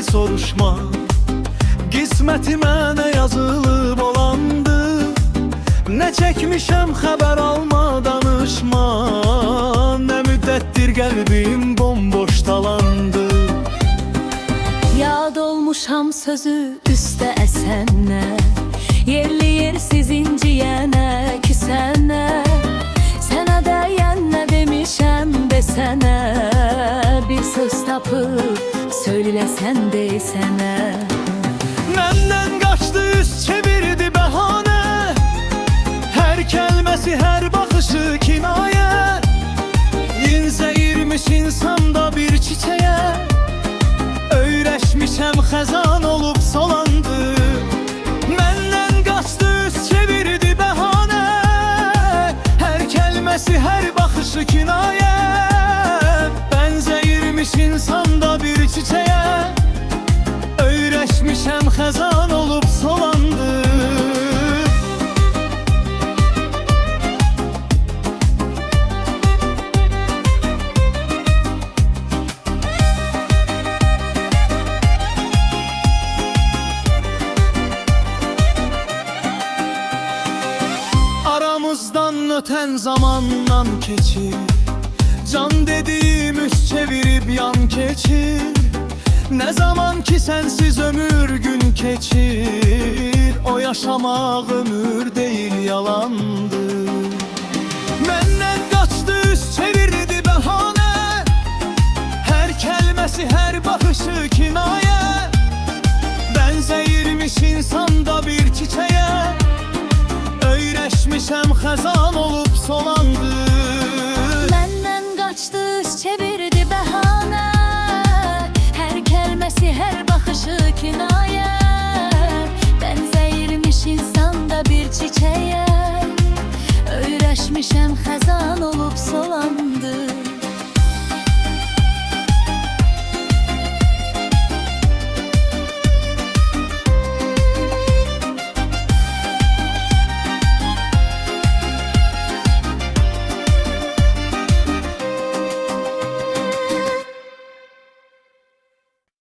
soruşma. Qismətimə nə yazılıb olandı, nə çəkmişəm xəbər alma, danışma. Nə müddətdir qəlbim bomboş talandı. Yad olmuşam sözü üstə əsənə, yerli yersiz inciyənə, küsənə. Sənə dəyən nə demişəm desənə, bir söz tapıb söyləsən desənə. Məndən qaçdı, üz çevirdi bəhanə, hər kəlməsi, hər baxışı kinayə. İnzəyirmiş insanda bir çiçəyə, öyrəşmişəm xəzan olub solandı. Məndən qaçdı, üz çevirdi bəhanə, hər kəlməsi, hər baxışı kinayə. Bənzəyirmiş insanda bir çiçəyə, öyrəşmişəm xəzan olub solandı. Aramızdan ötən zamandan keçir, can dediyim üz çevirib yan keçir. Nə zaman ki sənsiz ömür gün keçir, o yaşamaq ömür deyil yalandı. Məndən qaçdı, üz çevirdi bəhanə, hər kəlməsi, hər baxışı kinayə. Bənzəyirmiş insanda bir çiçəyə, öyrəşmişəm xəzan olub solandı. Məndən qaçdı, üz çevirdi